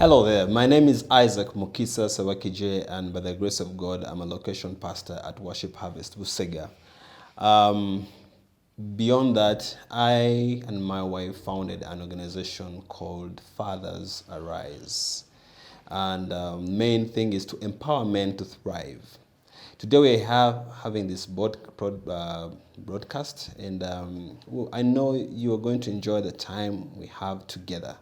Hello there, my name is Isaac Mukisa Sawakije, and by the grace of God, I'm a location pastor at Worship Harvest, Busega. Um, Beyond that, I and my wife founded an organization called Fathers Arise. And main thing is to empower men to thrive. Today we have having this broadcast, and I know you are going to enjoy the time we have together.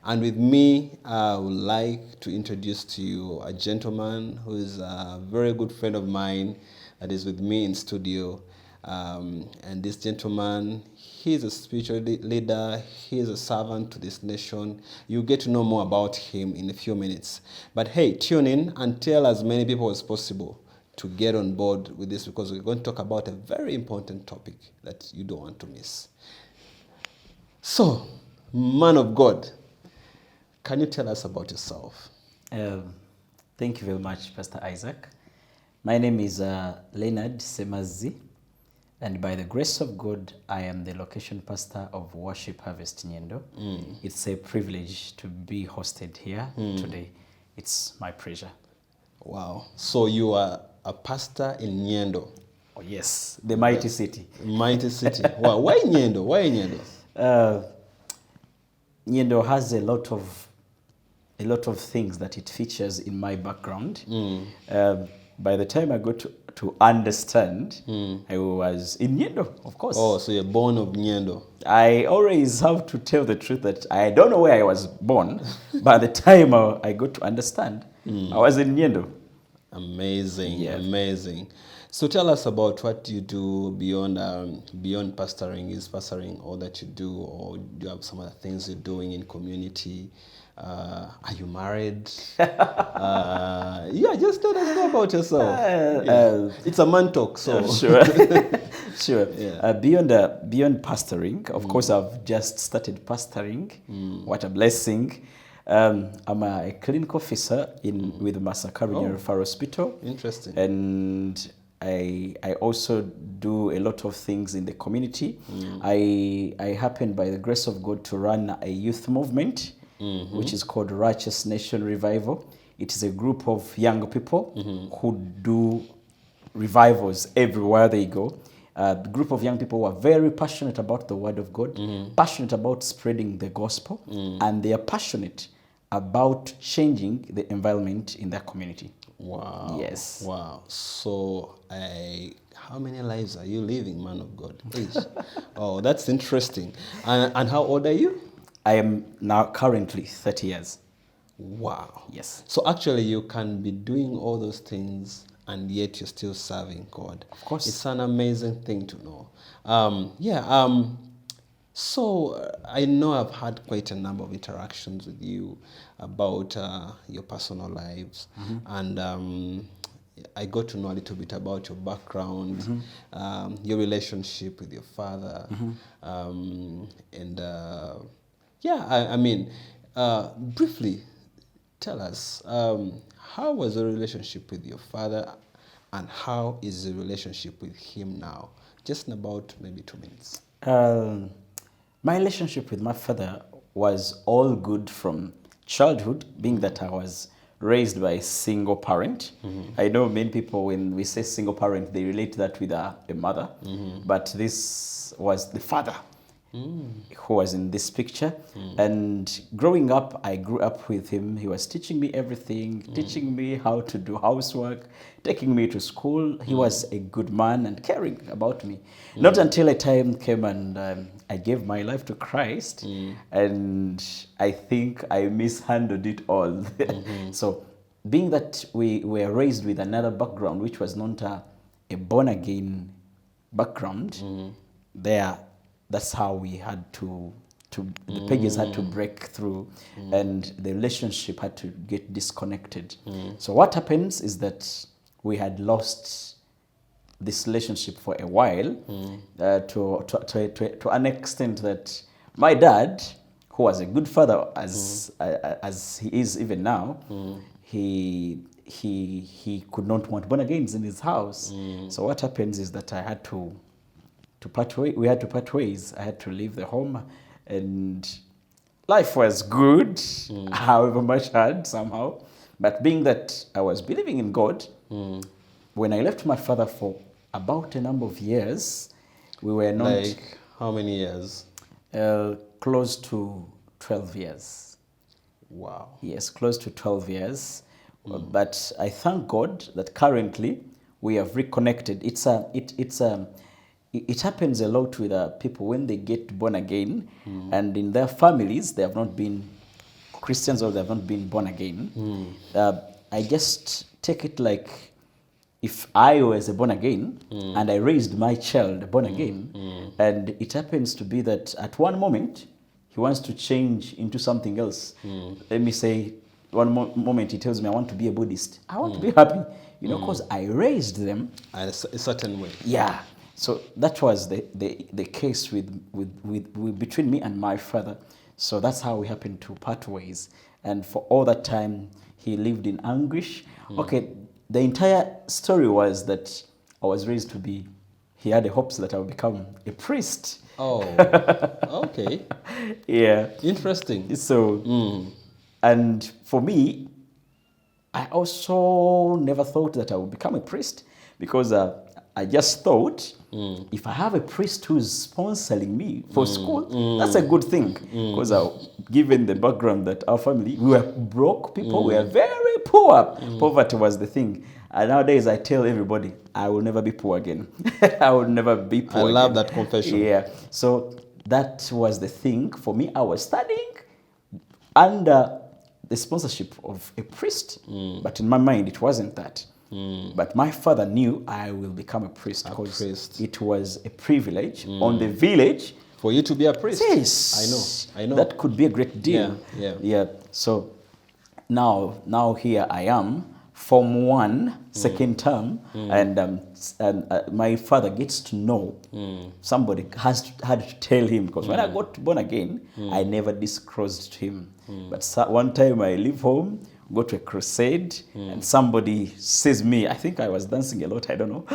And with me, I would like to introduce to you a gentleman who is a very good friend of mine that is with me in studio. And this gentleman, he is a spiritual leader. He is a servant to this nation. You'll get to know more about him in a few minutes. But hey, tune in and tell as many people as possible to get on board with this, because we're going to talk about a very important topic that you don't want to miss. So, man of God, can you tell us about yourself? Thank you very much, Pastor Isaac. My name is Leonard Semazi, and by the grace of God, I am the location pastor of Worship Harvest Nyendo. It's a privilege to be hosted here today. It's my pleasure. Wow. So you are a pastor in Nyendo. Oh yes, the mighty city. Mighty city. Wow. Why Nyendo? Why Nyendo? Nyendo has a lot of things that it features in my background. By the time I got to understand, I was in Nyendo, of course. Oh, so you're born of Nyendo. I always have to tell the truth that I don't know where I was born. By the time I got to understand, I was in Nyendo. Amazing, Yeah. amazing. So tell us about what you do beyond pastoring. Is pastoring all that you do, or do you have some other things you're doing in community? Are you married? Yeah, just let us know about yourself. It's a man talk, so Sure. Sure. Yeah. Beyond pastoring, of course, I've just started pastoring. What a blessing. I'm a clinical officer with Masakaru Referral Hospital. Interesting. And I also do a lot of things in the community. I happen, by the grace of God, to run a youth movement, which is called Righteous Nation Revival. It is a group of young people who do revivals everywhere they go. The group of young people who are very passionate about the Word of God, passionate about spreading the gospel, and they are passionate about changing the environment in their community. Wow. Yes. Wow. So, how many lives are you living, man of God? Please. Oh, that's interesting. And how old are you? I am now currently 30 years. Wow. Yes. So actually, you can be doing all those things and yet you're still serving God. Of course. It's an amazing thing to know. So I know I've had quite a number of interactions with you about your personal lives, and I got to know a little bit about your background, your relationship with your father, briefly tell us, how was the relationship with your father, and how is the relationship with him now? Just in about maybe 2 minutes. My relationship with my father was all good from childhood, being that I was raised by a single parent. I know many people, when we say single parent, they relate that with a mother, but this was the father who was in this picture. And growing up, I grew up with him. He was teaching me everything, teaching me how to do housework, taking me to school. He was a good man and caring about me. Not until a time came and I gave my life to Christ, and I think I mishandled it all. So, being that we were raised with another background, which was not a born-again background, that's how we had to the pages had to break through, and the relationship had to get disconnected. So what happens is that we had lost this relationship for a while, to an extent that my dad, who was a good father as he is even now, he could not want born agains in his house. So what happens is that I had to part ways. We had to part ways. I had to leave the home, and Life was good, however much hard somehow. But being that I was believing in God, when I left my father for about a number of years, we were not Like how many years? close to 12 years. Wow. Yes, close to 12 years. But I thank God that currently we have reconnected. It happens a lot with people when they get born again, and in their families they have not been Christians or they have not been born again. I just take it like if I was a born again and I raised my child born again, and it happens to be that at one moment he wants to change into something else. Let me say, one moment he tells me I want to be a Buddhist. I want to be happy, because I raised them. A certain way. Yeah. So that was the case with between me and my father. So that's how we happened to part ways. And for all that time, he lived in anguish. Okay, the entire story was that I was raised to be, he had the hopes that I would become a priest. Oh, okay. Yeah. Interesting. So, and for me, I also never thought that I would become a priest because I just thought if I have a priest who's sponsoring me for school, that's a good thing. Because given the background that our family, we were broke people, we were very poor. Poverty was the thing. And nowadays I tell everybody, I will never be poor again. I will never be poor I love again. that confession. Yeah. So that was the thing. For me, I was studying under the sponsorship of a priest. But in my mind, it wasn't that. But my father knew I will become a priest because it was a privilege on the village. For you to be a priest? Yes. I know. That could be a great deal. Yeah. So now here I am, Form 1, second term, and my father gets to know. Somebody had to tell him, because when I got born again, I never disclosed to him. But one time I leave home, go to a crusade, and somebody sees me. I think I was dancing a lot, I don't know.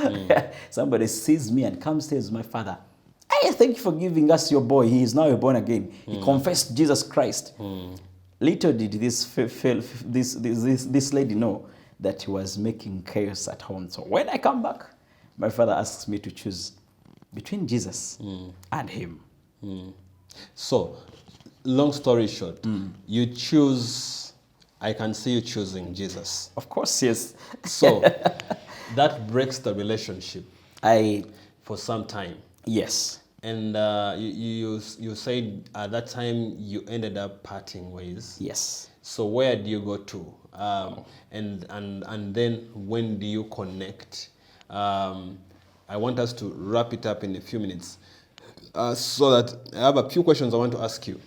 Somebody sees me and comes tells my father, "Hey, thank you for giving us your boy. He is now born again. He confessed Jesus Christ." Little did this lady know that he was making chaos at home. So when I come back, my father asks me to choose between Jesus and him. So, long story short, you choose, I can see you choosing Jesus. Of course, yes. So, that breaks the relationship for some time. Yes. And you said at that time you ended up parting ways. Yes. So where do you go to? And then when do you connect? I want us to wrap it up in a few minutes, so that I have a few questions I want to ask you.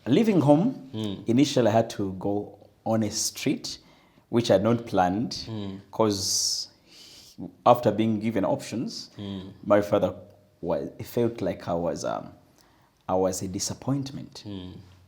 Leaving home, initially I had to go on a street, which I had not planned, because after being given options, my father it felt like I was a disappointment.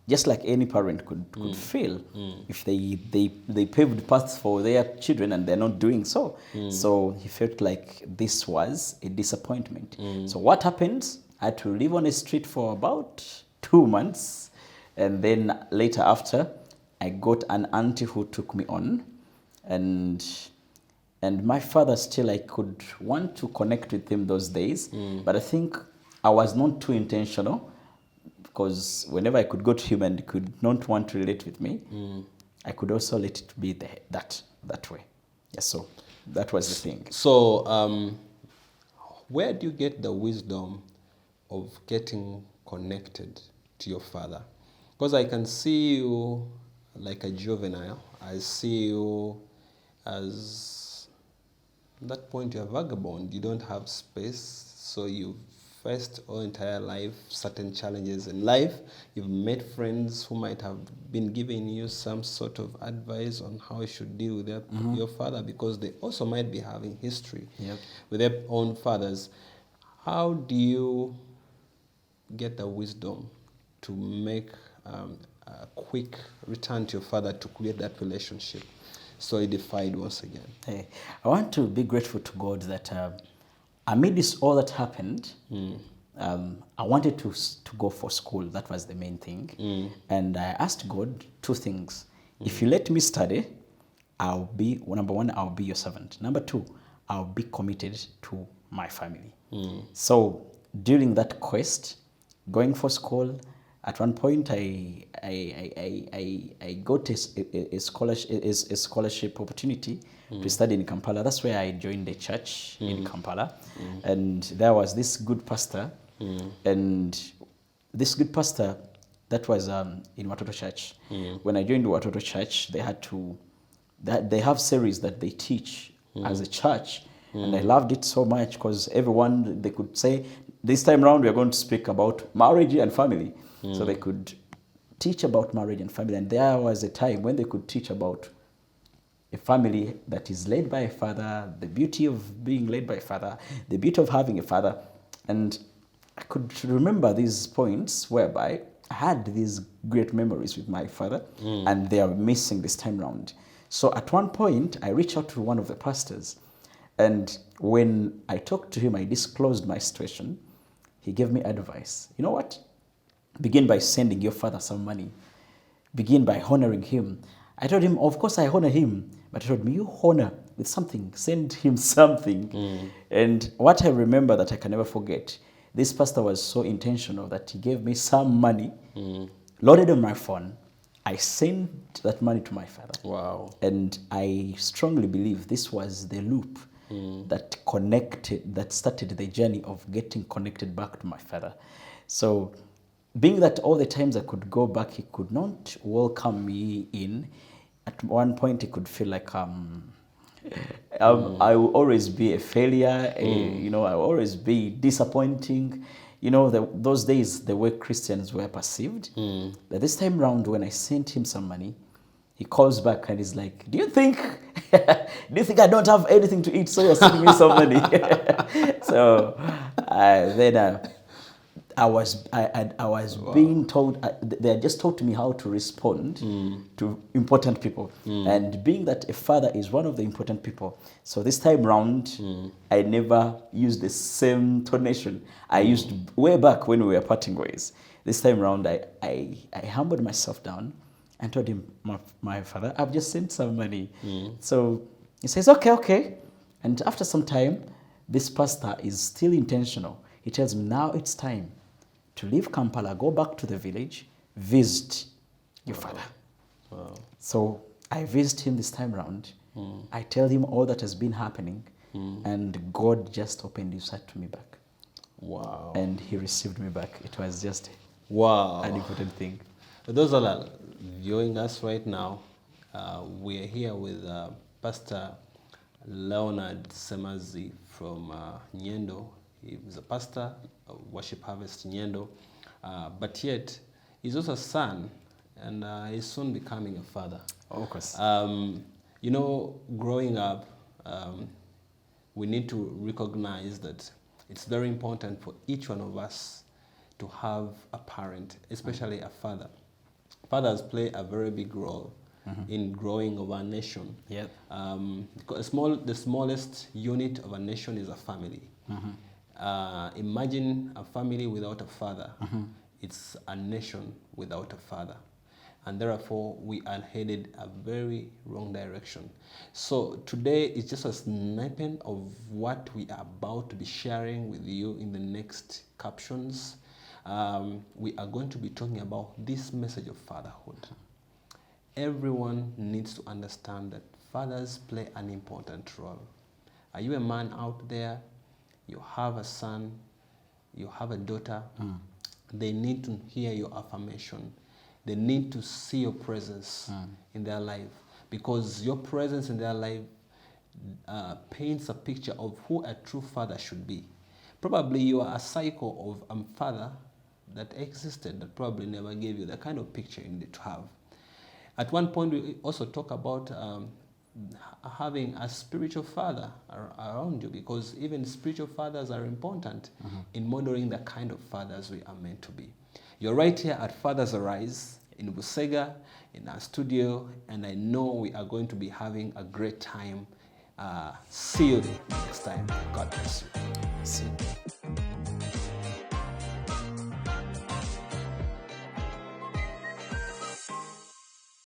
Just like any parent could feel if they paved paths for their children and they're not doing so. So he felt like this was a disappointment. So what happens? I had to live on a street for about 2 months, and then later after, I got an auntie who took me on, and my father still, I could want to connect with him those days, but I think I was not too intentional, because whenever I could go to him and he could not want to relate with me, I could also let it be that way. Yes, so that was the thing. So where do you get the wisdom of getting connected to your father? Because I can see you like a juvenile. I see you as, at that point you're a vagabond. You don't have space, so you faced all entire life certain challenges in life. You've met friends who might have been giving you some sort of advice on how you should deal with your father, because they also might be having history with their own fathers. How do you get the wisdom to make a quick return to your father to create that relationship solidified once again? Hey, I want to be grateful to God that amidst all that happened, I wanted to go for school. That was the main thing. And I asked God two things. If you let me study, I'll be, number one, I'll be your servant. Number two, I'll be committed to my family. So during that quest, going for school, at one point I got a scholarship opportunity to study in Kampala. That's where I joined the church in Kampala. And there was this good pastor. And this good pastor, that was in Watoto Church. When I joined Watoto Church, they have series that they teach as a church. And I loved it so much because everyone, they could say, this time around we are going to speak about marriage and family. So they could teach about marriage and family. And there was a time when they could teach about a family that is led by a father, the beauty of being led by a father, the beauty of having a father. And I could remember these points whereby I had these great memories with my father, and they are missing this time round. So at one point, I reached out to one of the pastors, and when I talked to him, I disclosed my situation. He gave me advice. You know what? Begin by sending your father some money. Begin by honoring him. I told him, of course I honor him, but he told me, you honor with something. Send him something. And what I remember that I can never forget, this pastor was so intentional that he gave me some money, loaded on my phone. I sent that money to my father. Wow. And I strongly believe this was the loop that started the journey of getting connected back to my father. So being that all the times I could go back, he could not welcome me in. At one point, he could feel like I will always be a failure. I will always be disappointing. Those days, the way Christians were perceived. But this time round, when I sent him some money, he calls back and he's like, do you think I don't have anything to eat, so you're sending me some money? So then I was being told, they had just taught me how to respond to important people. And being that a father is one of the important people, so this time round, I never used the same tonation I used way back when we were parting ways. This time round, I humbled myself down and told him, my father, I've just sent some money. So he says, okay. And after some time, this pastor is still intentional. He tells me, now it's time to leave Kampala, go back to the village, visit your father. Wow. So I visit him this time around. I tell him all that has been happening, and God just opened his heart to me back. Wow. And he received me back. It was just an important thing. For those that are viewing us right now, we are here with Pastor Leonard Semazi from Nyendo. He is a pastor of Worship Harvest Nyendo, but yet he's also a son, and he's soon becoming a father. Of course. Growing up, we need to recognize that it's very important for each one of us to have a parent, especially a father. Fathers play a very big role in growing of our nation. Yep. The smallest unit of a nation is a family. Imagine a family without a father. It's a nation without a father. And therefore, we are headed a very wrong direction. So today is just a snippet of what we are about to be sharing with you in the next captions. We are going to be talking about this message of fatherhood. Everyone needs to understand that fathers play an important role. Are you a man out there? You have a son, you have a daughter. They need to hear your affirmation. They need to see your presence in their life, because your presence in their life paints a picture of who a true father should be. Probably you are a cycle of a father that existed that probably never gave you the kind of picture you need to have. At one point, we also talk about having a spiritual father around you, because even spiritual fathers are important in modeling the kind of fathers we are meant to be. You're right here at Fathers Arise in Busega, in our studio, and I know we are going to be having a great time. See you next time. God bless you. See you.